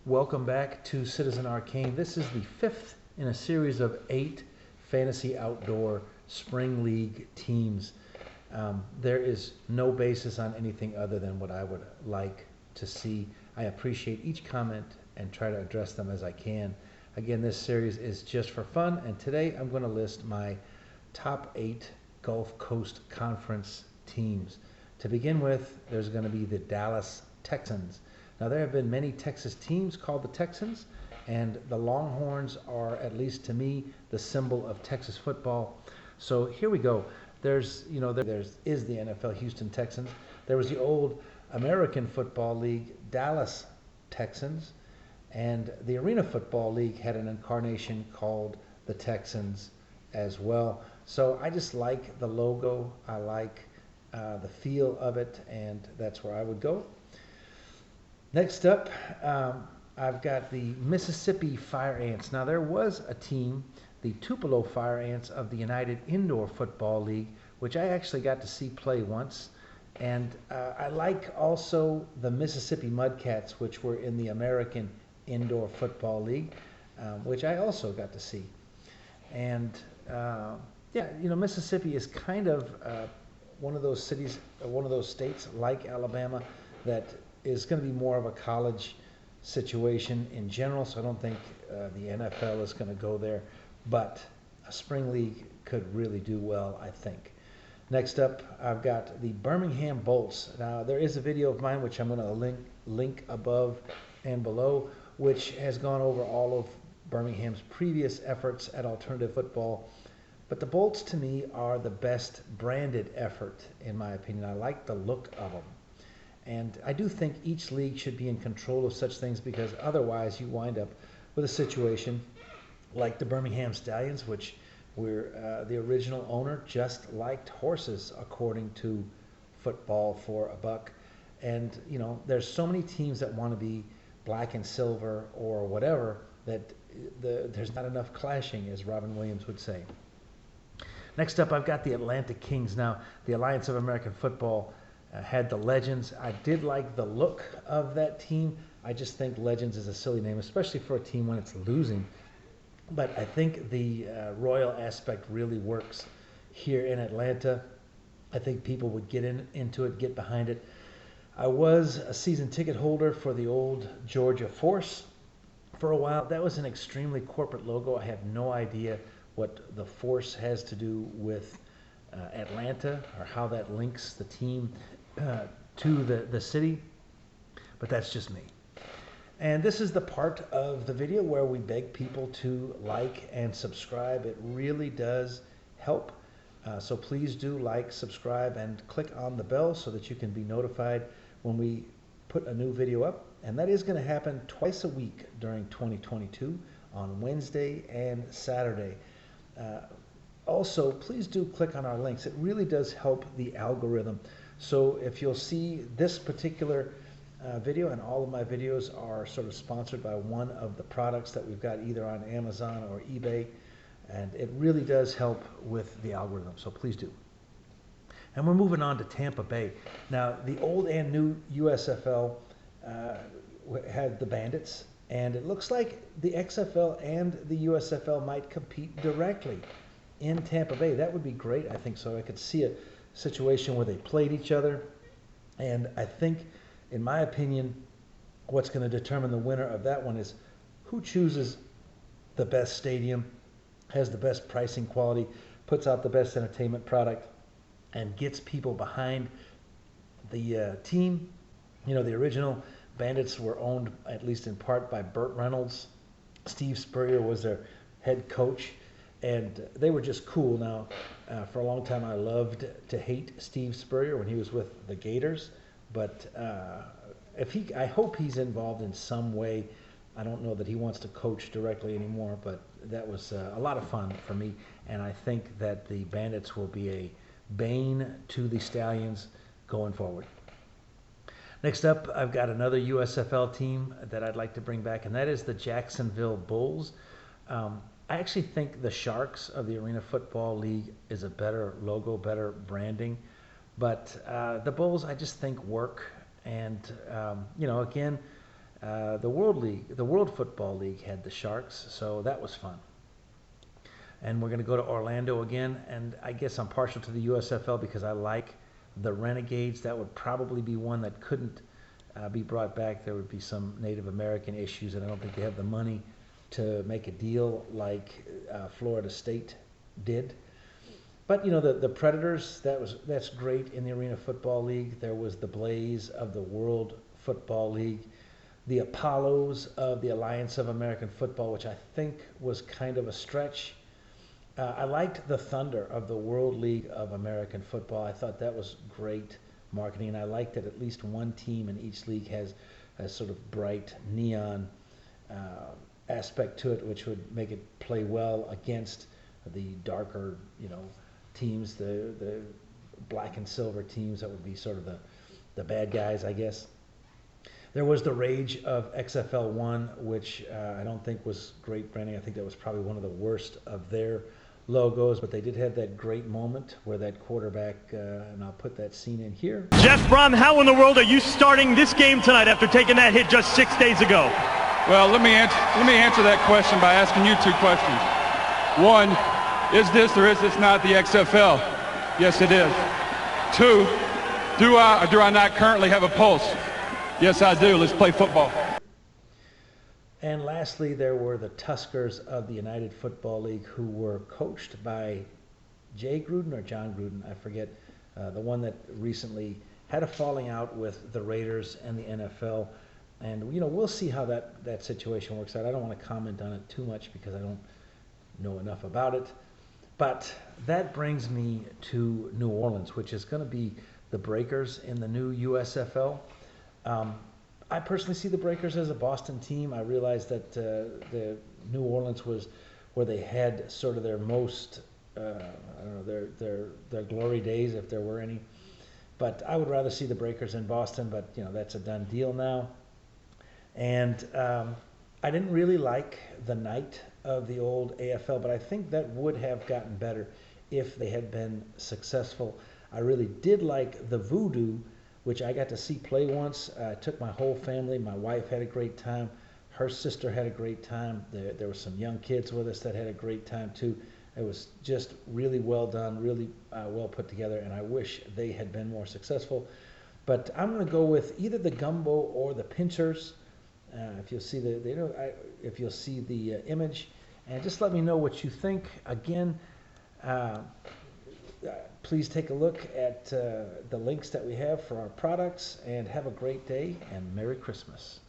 Welcome back to Citizen Arcane. This is the fifth in a series of 8 fantasy outdoor spring league teams. There is no basis on anything other than what I would like to see. I appreciate each comment and try to address them as I can. Again, this series is just for fun, and today I'm going to list my top 8 Gulf Coast Conference teams. To begin with, there's going to be the Dallas Texans. Now, there have been many Texas teams called the Texans, and the Longhorns are, at least to me, the symbol of Texas football. So here we go. There's the NFL Houston Texans. There was the old American Football League Dallas Texans, and the Arena Football League had an incarnation called the Texans as well. So I just like the logo. I like the feel of it, and that's where I would go. Next up, I've got the Mississippi Fire Ants. Now, there was a team, the Tupelo Fire Ants of the United Indoor Football League, which I actually got to see play once. And I like also the Mississippi Mudcats, which were in the American Indoor Football League, which I also got to see. And Mississippi is kind of one of those cities, one of those states like Alabama that is going to be more of a college situation in general, so I don't think the NFL is going to go there, but a spring league could really do well, I think. Next up, I've got the Birmingham Bolts. Now, there is a video of mine, which I'm going to link above and below, which has gone over all of Birmingham's previous efforts at alternative football. But the Bolts, to me, are the best branded effort, in my opinion. I like the look of them. And I do think each league should be in control of such things, because otherwise you wind up with a situation like the Birmingham Stallions, which the original owner just liked horses, according to Football for a Buck. And, there's so many teams that want to be black and silver or whatever that there's not enough clashing, as Robin Williams would say. Next up, I've got the Atlanta Kings. Now, the Alliance of American Football had the Legends. I did like the look of that team. I just think Legends is a silly name, especially for a team when it's losing. But I think the royal aspect really works here in Atlanta. I think people would get into it, get behind it. I was a season ticket holder for the old Georgia Force for a while. That was an extremely corporate logo. I have no idea what the Force has to do with Atlanta, or how that links the team to the city, but that's just me. And this is the part of the video where we beg people to like and subscribe. It really does help. So please do like, subscribe, and click on the bell so that you can be notified when we put a new video up. And that is going to happen twice a week during 2022, on Wednesday and Saturday. Also, please do click on our links. It really does help the algorithm. So if you'll see this particular video, and all of my videos are sort of sponsored by one of the products that we've got either on Amazon or eBay, and it really does help with the algorithm, so please do. And we're moving on to Tampa Bay. Now, the old and new USFL had the Bandits, and it looks like the XFL and the USFL might compete directly in Tampa Bay. That would be great, I think so. I could see a situation where they played each other, and I think, in my opinion, what's going to determine the winner of that one is who chooses the best stadium, has the best pricing quality, puts out the best entertainment product, and gets people behind the team. The original Bandits were owned, at least in part, by Burt Reynolds. Steve Spurrier was their head coach, and they were just cool. Now, for a long time, I loved to hate Steve Spurrier when he was with the Gators, but I hope he's involved in some way. I don't know that he wants to coach directly anymore, but that was a lot of fun for me, and I think that the Bandits will be a bane to the Stallions going forward. Next up, I've got another USFL team that I'd like to bring back, and that is the Jacksonville Bulls. I actually think the Sharks of the Arena Football League is a better logo, better branding. But the Bulls, I just think, work. And, again, The World Football League had the Sharks, so that was fun. And we're going to go to Orlando again, and I guess I'm partial to the USFL because I like the Renegades. That would probably be one that couldn't be brought back. There would be some Native American issues, and I don't think they have the money to make a deal like Florida State did. But the Predators, that's great in the Arena Football League. There was the Blaze of the World Football League, the Apollos of the Alliance of American Football, which I think was kind of a stretch. I liked the Thunder of the World League of American Football. I thought that was great marketing, and I liked that at least one team in each league has a sort of bright neon aspect to it, which would make it play well against the darker, teams, the black and silver teams that would be sort of the bad guys, I guess. There was the rage of XFL 1, which I don't think was great branding. I think that was probably one of the worst of their logos, but they did have that great moment where that quarterback, and I'll put that scene in here. Jeff Brom, how in the world are you starting this game tonight after taking that hit just 6 days ago? Well, let me answer that question by asking you two questions. One, is this or is this not the XFL? Yes, it is. Two, do I or do I not currently have a pulse? Yes, I do. Let's play football. And lastly, there were the Tuskers of the United Football League, who were coached by Jay Gruden or John Gruden, I forget, the one that recently had a falling out with the Raiders and the NFL. And, we'll see how that situation works out. I don't want to comment on it too much because I don't know enough about it. But that brings me to New Orleans, which is going to be the Breakers in the new USFL. I personally see the Breakers as a Boston team. I realize that the New Orleans was where they had sort of their most, I don't know, their glory days, if there were any. But I would rather see the Breakers in Boston, but, that's a done deal now. And I didn't really like the night of the old AFL, but I think that would have gotten better if they had been successful. I really did like the Voodoo, which I got to see play once. I took my whole family. My wife had a great time. Her sister had a great time. There were some young kids with us that had a great time too. It was just really well done, really well put together, and I wish they had been more successful. But I'm going to go with either the Gumbo or the Pinchers. If you'll see if you'll see the image, and just let me know what you think. Again, please take a look at the links that we have for our products, and have a great day and Merry Christmas.